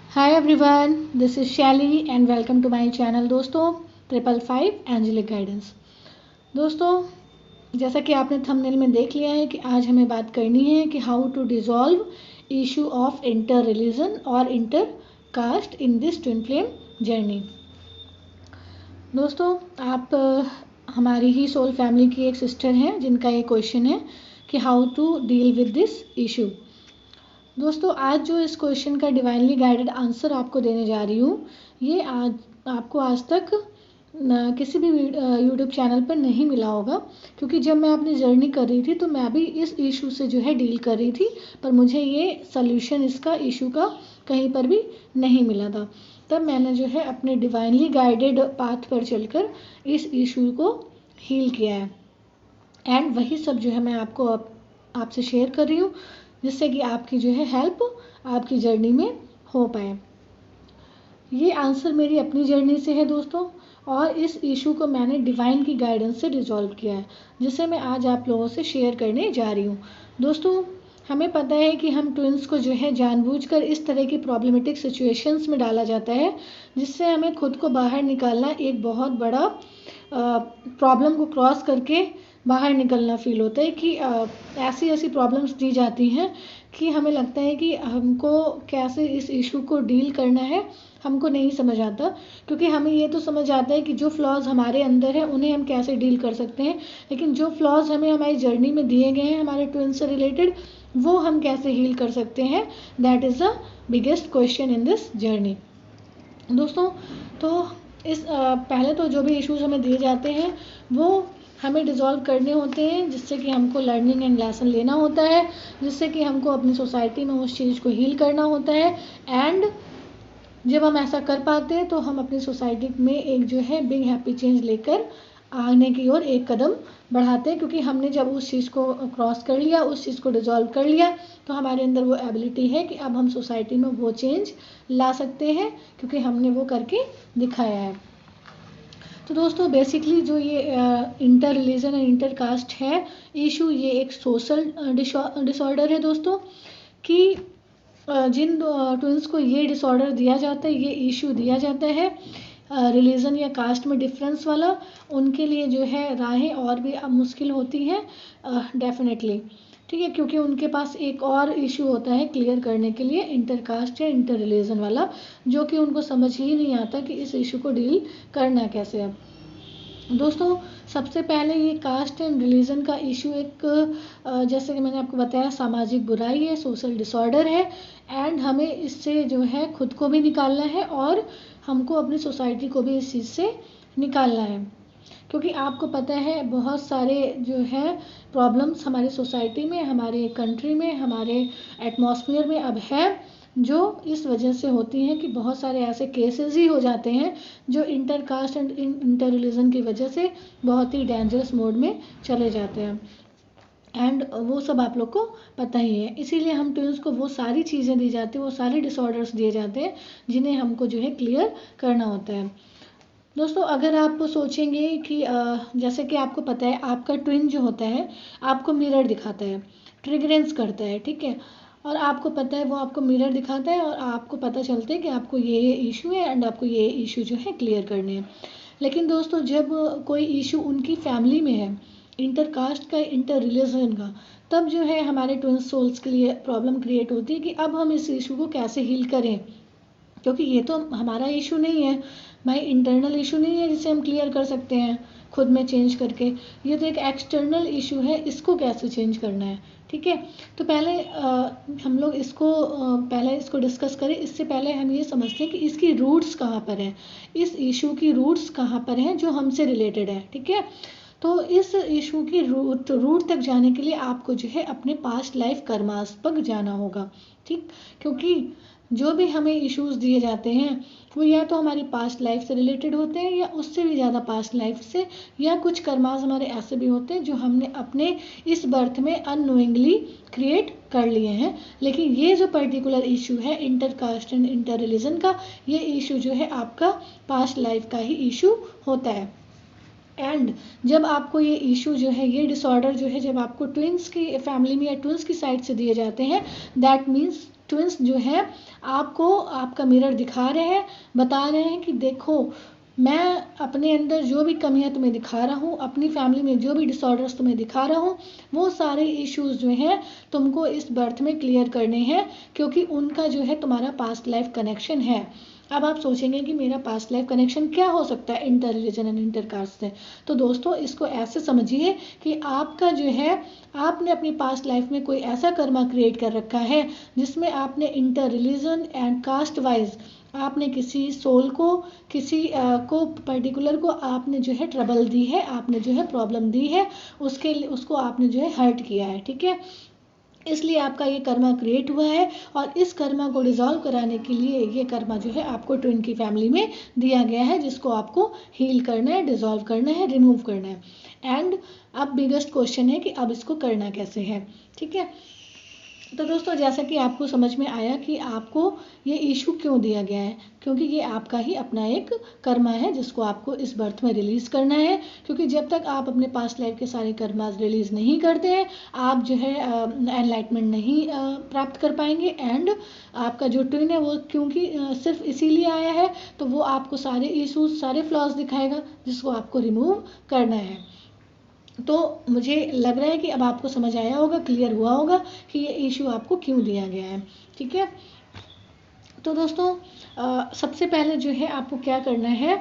Hi everyone, this is Shaily and welcome to my channel. दोस्तों 555 angelic guidance. दोस्तों जैसा कि आपने थंबनेल में देख लिया है कि आज हमें बात करनी है कि how to dissolve issue of inter religion और inter caste in this twin flame journey. दोस्तों आप हमारी ही सोल फैमिली की एक सिस्टर हैं जिनका ये क्वेश्चन है कि how to deal with this issue. दोस्तों आज जो इस क्वेश्चन का डिवाइनली गाइडेड आंसर आपको देने जा रही हूँ, ये आज आपको आज तक किसी भी यूट्यूब चैनल पर नहीं मिला होगा, क्योंकि जब मैं अपनी जर्नी कर रही थी तो मैं भी इस इशू से जो है डील कर रही थी, पर मुझे ये सल्यूशन इसका इशू का कहीं पर भी नहीं मिला था। तब मैंने जो है अपने डिवाइनली गाइडेड पाथ पर चलकर इस इशू को हील किया है एंड वही सब जो है मैं आपको आपसे शेयर कर रही हूँ, जिससे कि आपकी जो है हेल्प आपकी जर्नी में हो पाए। ये आंसर मेरी अपनी जर्नी से है दोस्तों, और इस इशू को मैंने डिवाइन की गाइडेंस से रिजॉल्व किया है, जिसे मैं आज आप लोगों से शेयर करने जा रही हूँ। दोस्तों हमें पता है कि हम ट्विंस को जो है जानबूझकर इस तरह की प्रॉब्लमेटिक सिचुएशंस में डाला जाता है, जिससे हमें खुद को बाहर निकालना एक बहुत बड़ा प्रॉब्लम को क्रॉस करके बाहर निकलना फील होता है कि ऐसी ऐसी प्रॉब्लम्स दी जाती हैं कि हमें लगता है कि हमको कैसे इस इशू को डील करना है हमको नहीं समझ आता, क्योंकि हमें ये तो समझ आता है कि जो फ्लॉज हमारे अंदर है उन्हें हम कैसे डील कर सकते हैं, लेकिन जो फ्लॉज हमें हमारी जर्नी में दिए गए हैं हमारे ट्विन से रिलेटेड, वो हम कैसे हील कर सकते हैं, that is the biggest question in this journey. दोस्तों तो इस पहले तो जो भी इश्यूज हमें दिए जाते हैं वो हमें डिज़ोल्व करने होते हैं, जिससे कि हमको लर्निंग एंड लेसन लेना होता है, जिससे कि हमको अपनी सोसाइटी में उस चीज़ को हील करना होता है। एंड जब हम ऐसा कर पाते हैं तो हम अपनी सोसाइटी में एक जो है बिग हैप्पी चेंज लेकर आने की ओर एक कदम बढ़ाते हैं, क्योंकि हमने जब उस चीज़ को क्रॉस कर लिया, उस चीज़ को डिज़ोल्व कर लिया, तो हमारे अंदर वो एबिलिटी है कि अब हम सोसाइटी में वो चेंज ला सकते हैं, क्योंकि हमने वो करके दिखाया है। तो दोस्तों बेसिकली जो ये inter religion and inter caste है इशू, ये एक सोशल डिसऑर्डर है दोस्तों, कि जिन ट्विंस को ये डिसऑर्डर दिया जाता है, ये इशू दिया जाता है रिलीजन या कास्ट में डिफरेंस वाला, उनके लिए जो है राहें और भी मुश्किल होती हैं डेफिनेटली, ठीक है, क्योंकि उनके पास एक और इशू होता है क्लियर करने के लिए, इंटर कास्ट या इंटर रिलीजन वाला, जो कि उनको समझ ही नहीं आता कि इस इशू को डील करना कैसे है। दोस्तों सबसे पहले ये कास्ट एंड रिलीजन का इशू एक जैसे कि मैंने आपको बताया सामाजिक बुराई है, सोशल डिसऑर्डर है, एंड हमें इससे जो है खुद को भी निकालना है और हमको अपनी सोसाइटी को भी इस चीज़ से निकालना है, क्योंकि आपको पता है बहुत सारे जो है प्रॉब्लम्स हमारी सोसाइटी में, हमारे कंट्री में, हमारे एटमॉस्फेयर में अब है, जो इस वजह से होती हैं कि बहुत सारे ऐसे केसेस ही हो जाते हैं जो inter caste and inter religion की वजह से बहुत ही डेंजरस मोड में चले जाते हैं, एंड वो सब आप लोग को पता ही है। इसीलिए हम ट्विंस को वो सारी चीज़ें दी जाती हैं, वो सारे डिसऑर्डर्स दिए जाते हैं जिन्हें हमको जो है क्लियर करना होता है। दोस्तों अगर आप सोचेंगे कि जैसे कि आपको पता है आपका ट्विन जो होता है आपको मिरर दिखाता है, ट्रिगरेंस करता है, ठीक है, और आपको पता है वो आपको मिरर दिखाता है और आपको पता चलता है कि आपको ये इशू है एंड आपको ये इशू जो है क्लियर करने हैं। लेकिन दोस्तों जब कोई इशू उनकी फैमिली में है, इंटर कास्ट का, इंटर रिलीजन का, तब जो है हमारे ट्विन सोल्स के लिए प्रॉब्लम क्रिएट होती है कि अब हम इस इशू को कैसे हील करें, क्योंकि ये तो हमारा इशू नहीं है भाई, इंटरनल इशू नहीं है जिसे हम क्लियर कर सकते हैं खुद में चेंज करके, ये तो एक एक्सटर्नल इशू है, इसको कैसे चेंज करना है, ठीक है। तो पहले हम लोग इसको पहले इसको डिस्कस करें, इससे पहले हम ये समझते हैं कि इसकी रूट्स कहाँ पर हैं, इस इशू की रूट्स कहाँ पर हैं जो हमसे रिलेटेड है, ठीक है। तो इस इशू की रूट तक जाने के लिए आपको जो है अपने पास्ट लाइफ कर्मास तक जाना होगा, ठीक, क्योंकि जो भी हमें इश्यूज दिए जाते हैं वो या तो हमारी पास्ट लाइफ से रिलेटेड होते हैं या उससे भी ज़्यादा पास्ट लाइफ से, या कुछ कर्मास हमारे ऐसे भी होते हैं जो हमने अपने इस बर्थ में अननोइंगली क्रिएट कर लिए हैं। लेकिन ये जो पर्टिकुलर इशू है inter caste and inter religion का, ये इशू जो है आपका पास्ट लाइफ का ही इशू होता है। एंड जब आपको ये इशू जो है, ये डिसऑर्डर जो है, जब आपको ट्विंस की फैमिली में या ट्विंस की साइड से दिए जाते हैं, दैट मीन्स ट्विंस जो है आपको आपका मिरर दिखा रहे हैं, बता रहे हैं कि देखो मैं अपने अंदर जो भी कमियां तुम्हें दिखा रहा हूँ, अपनी फैमिली में जो भी डिसऑर्डर्स तुम्हें दिखा रहा हूँ, वो सारे इश्यूज जो हैं तुमको इस बर्थ में क्लियर करने हैं, क्योंकि उनका जो है तुम्हारा पास्ट लाइफ कनेक्शन है। अब आप सोचेंगे कि मेरा पास्ट लाइफ कनेक्शन क्या हो सकता है inter religion and inter caste से। तो दोस्तों इसको ऐसे समझिए कि आपका जो है, आपने अपनी पास्ट लाइफ में कोई ऐसा कर्मा क्रिएट कर रखा है जिसमें आपने inter religion and caste wise आपने किसी सोल को, किसी को पर्टिकुलर को आपने जो है ट्रबल दी है, आपने जो है प्रॉब्लम दी है, उसको आपने जो है हर्ट किया है, ठीक है। इसलिए आपका ये कर्मा क्रिएट हुआ है और इस कर्मा को डिसॉल्व कराने के लिए ये कर्मा जो है आपको ट्विन की फैमिली में दिया गया है, जिसको आपको हील करना है, डिसॉल्व करना है, रिमूव करना है। एंड अब बिगेस्ट क्वेश्चन है कि अब इसको करना कैसे है, ठीक है। तो दोस्तों जैसा कि आपको समझ में आया कि आपको ये इशू क्यों दिया गया है, क्योंकि ये आपका ही अपना एक कर्मा है जिसको आपको इस बर्थ में रिलीज करना है। क्योंकि जब तक आप अपने पास्ट लाइफ के सारे कर्मास रिलीज नहीं करते हैं, आप जो है एनलाइटमेंट नहीं प्राप्त कर पाएंगे। एंड आपका जो ट्विन है वो क्योंकि सिर्फ इसीलिए आया है, तो वो आपको सारे इशूज, सारे फ्लॉज दिखाएगा जिसको आपको रिमूव करना है। तो मुझे लग रहा है कि अब आपको समझ आया होगा, क्लियर हुआ होगा कि ये इशू आपको क्यों दिया गया है, ठीक है। तो दोस्तों सबसे पहले जो है आपको क्या करना है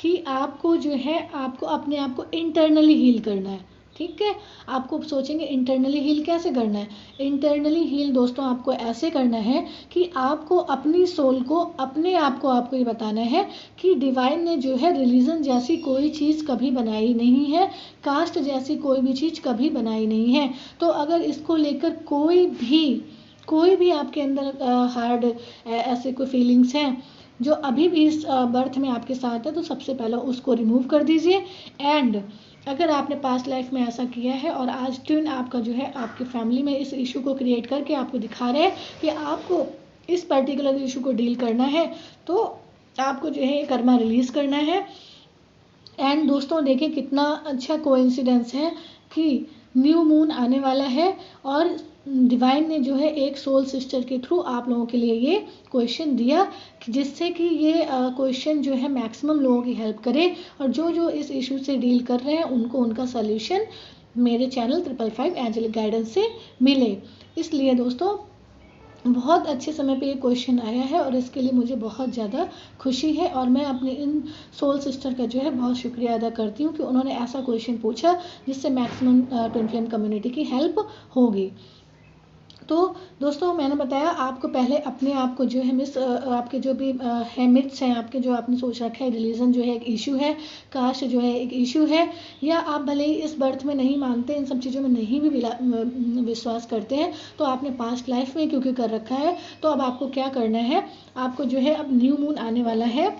कि आपको जो है आपको अपने आप को इंटरनली हील करना है, ठीक है। आपको सोचेंगे इंटरनली हील कैसे करना है। इंटरनली हील दोस्तों आपको ऐसे करना है कि आपको अपनी सोल को, अपने आप को आपको ये बताना है कि डिवाइन ने जो है रिलीजन जैसी कोई चीज़ कभी बनाई नहीं है, कास्ट जैसी कोई भी चीज़ कभी बनाई नहीं है। तो अगर इसको लेकर कोई भी आपके अंदर हार्ड ऐसे कोई फीलिंग्स हैं जो अभी भी इस बर्थ में आपके साथ है, तो सबसे पहले उसको रिमूव कर दीजिए। एंड अगर आपने पास्ट लाइफ में ऐसा किया है और आज ट्विन आपका जो है आपकी फैमिली में इस इशू को क्रिएट करके आपको दिखा रहे हैं कि आपको इस पर्टिकुलर इशू को डील करना है, तो आपको जो है कर्मा रिलीज करना है। एंड दोस्तों देखिए कितना अच्छा कोइंसिडेंस है कि न्यू मून आने वाला है और डिवाइन ने जो है एक सोल सिस्टर के थ्रू आप लोगों के लिए ये क्वेश्चन दिया, जिससे कि ये क्वेश्चन जो है मैक्सिमम लोगों की हेल्प करे और जो इस इशू से डील कर रहे हैं उनको उनका सल्यूशन मेरे चैनल 555 एंजेलिक गाइडेंस से मिले। इसलिए दोस्तों बहुत अच्छे समय पे ये क्वेश्चन आया है और इसके लिए मुझे बहुत ज़्यादा खुशी है और मैं अपनी इन सोल सिस्टर का जो है बहुत शुक्रिया अदा करती हूँ कि उन्होंने ऐसा क्वेश्चन पूछा जिससे मैक्सिमम ट्विन फ्लेम कम्युनिटी की हेल्प होगी। तो दोस्तों मैंने बताया आपको पहले अपने आप को जो है आपके जो भी है मिथ्स हैं, आपके जो आपने सोच रखा है रिलीजन जो है एक इशू है, कास्ट जो है एक इशू है, या आप भले ही इस बर्थ में नहीं मानते, इन सब चीज़ों में नहीं भी विश्वास करते हैं, तो आपने पास्ट लाइफ में क्योंकि कर रखा है। तो अब आपको क्या करना है, आपको जो है अब न्यू मून आने वाला है,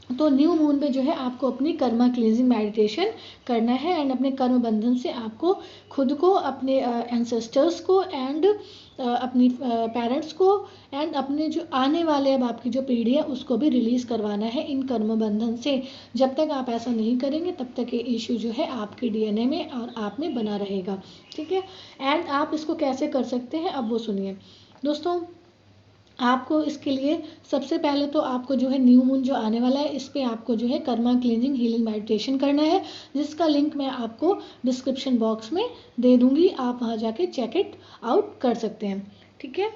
तो न्यू मून पे जो है आपको अपनी कर्मा क्लींजिंग मेडिटेशन करना है एंड अपने कर्म बंधन से आपको खुद को, अपने एंसेस्टर्स को एंड अपनी पेरेंट्स को एंड अपने जो आने वाले अब आपकी जो पीढ़ी है उसको भी रिलीज करवाना है इन कर्म बंधन से। जब तक आप ऐसा नहीं करेंगे तब तक ये इशू जो है आपके डीएनए में और आप में बना रहेगा, ठीक है। एंड आप इसको कैसे कर सकते हैं अब वो सुनिए दोस्तों। आपको इसके लिए सबसे पहले तो आपको जो है न्यू मून जो आने वाला है इस पे आपको जो है कर्मा क्लींजिंग हीलिंग मेडिटेशन करना है, जिसका लिंक मैं आपको डिस्क्रिप्शन बॉक्स में दे दूंगी, आप वहाँ जाके चेक इट आउट कर सकते हैं, ठीक है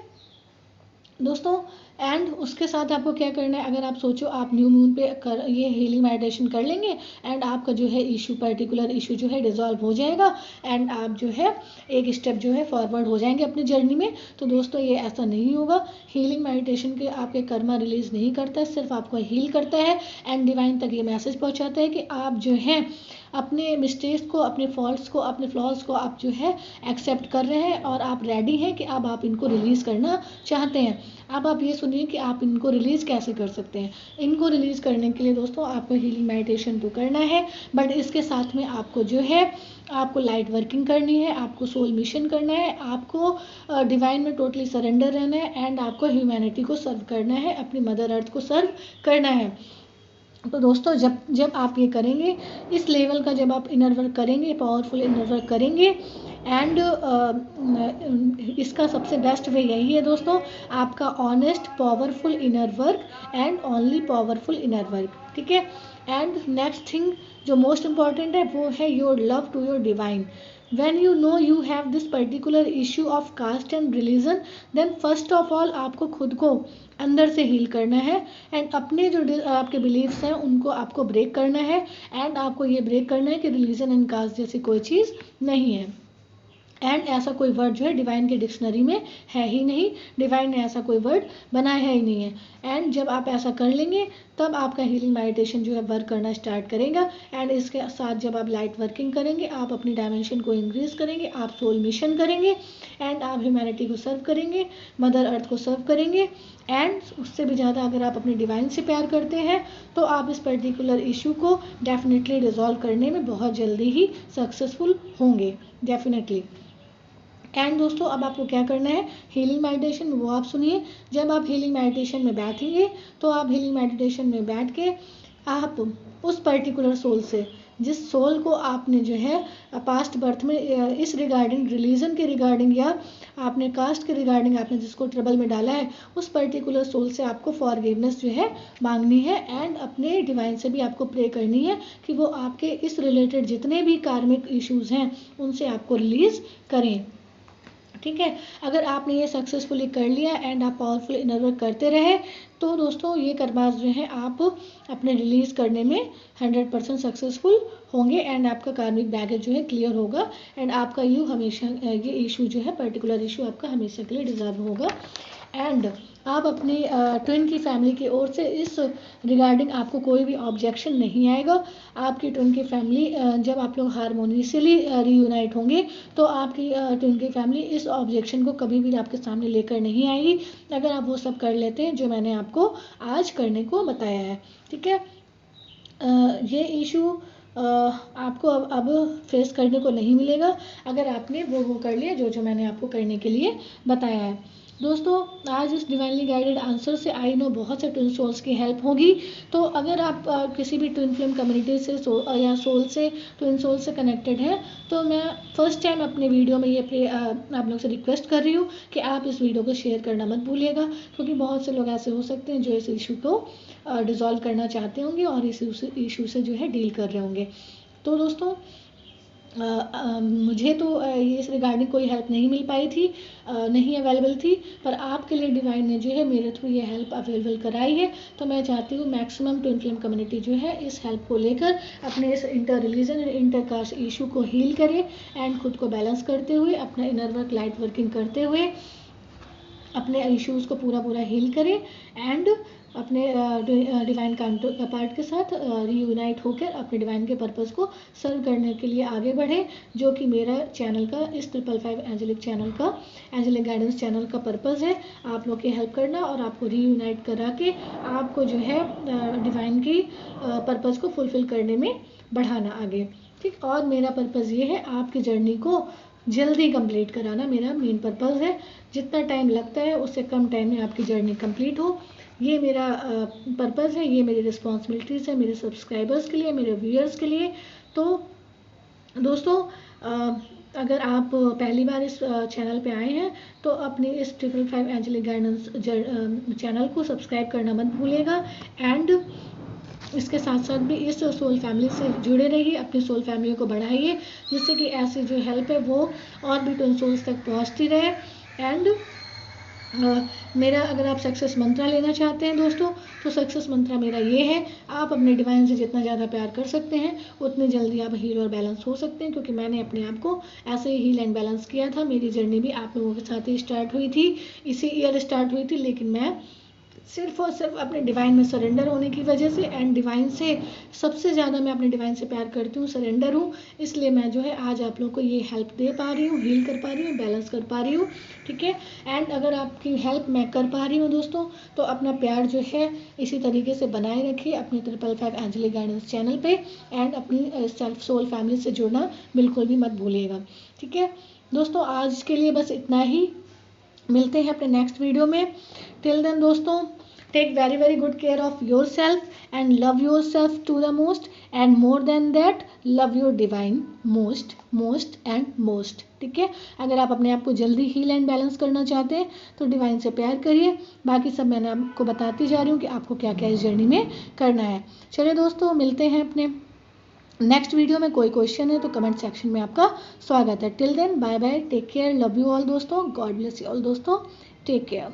दोस्तों। एंड उसके साथ आपको क्या करना है, अगर आप सोचो आप न्यू मून पे ये हीलिंग मेडिटेशन कर लेंगे एंड आपका जो है इशू, पर्टिकुलर इशू जो है डिसॉल्व हो जाएगा एंड आप जो है एक स्टेप जो है फॉरवर्ड हो जाएंगे अपनी जर्नी में। तो दोस्तों ये ऐसा नहीं होगा, हीलिंग मेडिटेशन के आपके कर्मा रिलीज नहीं करता है, सिर्फ आपको हील करता है एंड डिवाइन तक ये मैसेज पहुँचाता है कि आप जो है अपने मिस्टेक्स को, अपने फॉल्ट्स को, अपने फ्लॉज को आप जो है एक्सेप्ट कर रहे हैं और आप रेडी हैं कि अब आप इनको रिलीज़ करना चाहते हैं। अब आप ये सुनिए कि आप इनको रिलीज़ कैसे कर सकते हैं। इनको रिलीज़ करने के लिए दोस्तों आपको हीलिंग मेडिटेशन तो करना है, बट इसके साथ में आपको जो है आपको लाइट वर्किंग करनी है, आपको सोल मिशन करना है, आपको डिवाइन में टोटली सरेंडर रहना है एंड आपको ह्यूमैनिटी को सर्व करना है, अपनी मदर अर्थ को सर्व करना है। तो दोस्तों जब आप ये करेंगे, इस लेवल का जब आप इनर वर्क करेंगे, पावरफुल इनर वर्क करेंगे, एंड इसका सबसे बेस्ट वे यही है दोस्तों, आपका honest powerful inner work and only powerful inner work, ठीक है। एंड नेक्स्ट थिंग जो मोस्ट इम्पॉर्टेंट है वो है your love to your divine. when you know you have this particular issue of caste and religion, then first of all आपको खुद को अंदर से हील करना है एंड अपने जो आपके बिलीव्स हैं उनको आपको ब्रेक करना है एंड आपको ये ब्रेक करना है कि रिलीजन एंड कास्ट जैसी कोई चीज़ नहीं है। एंड ऐसा कोई वर्ड जो है डिवाइन के डिक्शनरी में है ही नहीं, डिवाइन ने ऐसा कोई वर्ड बनाया ही नहीं है। एंड जब आप ऐसा कर लेंगे तब आपका हीलिंग मेडिटेशन जो है वर्क करना स्टार्ट करेगा। एंड इसके साथ जब आप लाइट वर्किंग करेंगे आप अपनी डायमेंशन को इंक्रीज करेंगे, आप सोल मिशन करेंगे एंड आप ह्यूमैनिटी को सर्व करेंगे, मदर अर्थ को सर्व करेंगे। एंड उससे भी ज़्यादा अगर आप अपने डिवाइन से प्यार करते हैं तो आप इस पर्टिकुलर इशू को डेफिनेटली रिजॉल्व करने में बहुत जल्दी ही सक्सेसफुल होंगे, डेफिनेटली। एंड दोस्तों अब आपको क्या करना है हीलिंग मेडिटेशन, वो आप सुनिए। जब आप हीलिंग मेडिटेशन में बैठेंगे तो आप हीलिंग मेडिटेशन में बैठ के आप उस पर्टिकुलर सोल से, जिस सोल को आपने जो है पास्ट बर्थ में इस रिगार्डिंग रिलीजन के रिगार्डिंग या आपने कास्ट के रिगार्डिंग आपने जिसको ट्रबल में डाला है, उस पर्टिकुलर सोल से आपको फॉरगिवनेस जो है मांगनी है एंड अपने डिवाइन से भी आपको प्रे करनी है कि वो आपके इस रिलेटेड जितने भी कार्मिक इश्यूज हैं उनसे आपको रिलीज करें, ठीक है। अगर आपने ये सक्सेसफुली कर लिया एंड आप पावरफुल इनर वर्क करते रहे तो दोस्तों ये करबाज जो है आप अपने रिलीज करने में 100% सक्सेसफुल होंगे एंड आपका कार्मिक बैगेज जो है क्लियर होगा एंड आपका हमेशा ये इशू जो है पर्टिकुलर इशू आपका हमेशा के लिए डिजॉल्व होगा। एंड आप अपनी ट्विन की फैमिली की ओर से इस रिगार्डिंग आपको कोई भी ऑब्जेक्शन नहीं आएगा। आपकी ट्विन की फैमिली जब आप लोग हारमोनियसली रीयूनाइट होंगे तो आपकी ट्विन की फैमिली इस ऑब्जेक्शन को कभी भी आपके सामने लेकर नहीं आएगी, अगर आप वो सब कर लेते हैं जो मैंने आपको आज करने को बताया है, ठीक है। ये इशू आपको अब फेस करने को नहीं मिलेगा अगर आपने वो कर लिया जो मैंने आपको करने के लिए बताया है। दोस्तों आज इस डिवाइनली गाइडेड आंसर से आई नो बहुत से ट्विन सोल्स की हेल्प होगी। तो अगर आप किसी भी ट्विन फ्लेम कम्युनिटी से या सोल से ट्विन सोल से कनेक्टेड हैं तो मैं फर्स्ट टाइम अपने वीडियो में ये आप लोग से रिक्वेस्ट कर रही हूँ कि आप इस वीडियो को शेयर करना मत भूलिएगा, क्योंकि बहुत से लोग ऐसे हो सकते हैं जो इस इशू को डिज़ोल्व करना चाहते होंगे और इस इशू से जो है डील कर रहे होंगे। तो दोस्तों मुझे तो ये इस रिगार्डिंग कोई हेल्प नहीं मिल पाई थी, नहीं अवेलेबल थी, पर आपके लिए डिवाइन ने जो है मेरे थ्रू ये हेल्प अवेलेबल कराई है। तो मैं चाहती हूँ मैक्सिमम ट्विन फ्लेम कम्युनिटी जो है इस हेल्प को लेकर अपने इस इंटर रिलीजन और इंटर कास्ट इशू को हील करे एंड खुद को बैलेंस करते हुए अपना इनर वर्क लाइट वर्किंग करते हुए अपने इश्यूज़ को पूरा हील करें एंड अपने डिवाइन काउंटर पार्ट के साथ रीयूनाइट होकर अपने डिवाइन के पर्पस को सर्व करने के लिए आगे बढ़े, जो कि मेरा चैनल का इस 555 एंजेलिक चैनल का एंजेलिक गाइडेंस चैनल का पर्पस है, आप लोग की हेल्प करना और आपको रीयूनाइट करा के आपको जो है डिवाइन की पर्पस को फुलफिल करने में बढ़ाना आगे, ठीक। और मेरा पर्पस ये है आपकी जर्नी को जल्दी कंप्लीट कराना, मेरा मेन पर्पस है। जितना टाइम लगता है उससे कम टाइम में आपकी जर्नी कंप्लीट हो, ये मेरा पर्पस है, ये मेरी रिस्पॉन्सिबिलिटीज़ है मेरे सब्सक्राइबर्स के लिए, मेरे व्यूअर्स के लिए। तो दोस्तों अगर आप पहली बार इस चैनल पे आए हैं तो अपने इस 555 एंजेलिक गाइडेंस चैनल को सब्सक्राइब करना मत भूलिएगा एंड इसके साथ साथ भी इस सोल फैमिली से जुड़े रहिए, अपनी सोल फैमिली को बढ़ाइए जिससे कि ऐसी जो हेल्प है वो और भी ट्विन सोल्स तक पहुंचती रहे। एंड मेरा अगर आप सक्सेस मंत्रा लेना चाहते हैं दोस्तों तो सक्सेस मंत्रा मेरा ये है, आप अपने डिवाइन से जितना ज़्यादा प्यार कर सकते हैं उतने जल्दी आप हील और बैलेंस हो सकते हैं, क्योंकि मैंने अपने आप को ऐसे ही हील एंड बैलेंस किया था। मेरी जर्नी भी आप लोगों के साथ ही स्टार्ट हुई थी, इसी ईयर स्टार्ट हुई थी, लेकिन मैं सिर्फ और सिर्फ अपने डिवाइन में सरेंडर होने की वजह से एंड डिवाइन से सबसे ज़्यादा मैं अपने डिवाइन से प्यार करती हूँ, सरेंडर हूँ, इसलिए मैं जो है आज आप लोगों को ये हेल्प दे पा रही हूँ, हील कर पा रही हूँ, बैलेंस कर पा रही हूँ, ठीक है। एंड अगर आपकी हेल्प मैं कर पा रही हूँ दोस्तों तो अपना प्यार जो है इसी तरीके से बनाए रखिए अपने 555 एंजेलिक गाइडेंस चैनल पे एंड अपनी सेल्फ सोल फैमिली से जुड़ना बिल्कुल भी मत भूलिएगा, ठीक है। दोस्तों आज के लिए बस इतना ही, मिलते हैं अपने नेक्स्ट वीडियो में। टिल देन दोस्तों take very very good care of yourself and love yourself to the most, and more than that love your divine most most and most. ठीक है, अगर आप अपने आप को जल्दी हील एंड बैलेंस करना चाहते हैं तो डिवाइन से प्यार करिए। बाकी सब मैंने आपको बताती जा रही हूँ कि आपको क्या क्या इस जर्नी में करना है। चलिए दोस्तों, मिलते हैं अपने नेक्स्ट वीडियो में। कोई क्वेश्चन है तो कमेंट सेक्शन में आपका स्वागत है। Till then bye bye, take care, love you all दोस्तों, गॉड ब्लेस यू ऑल दोस्तों, टेक केयर।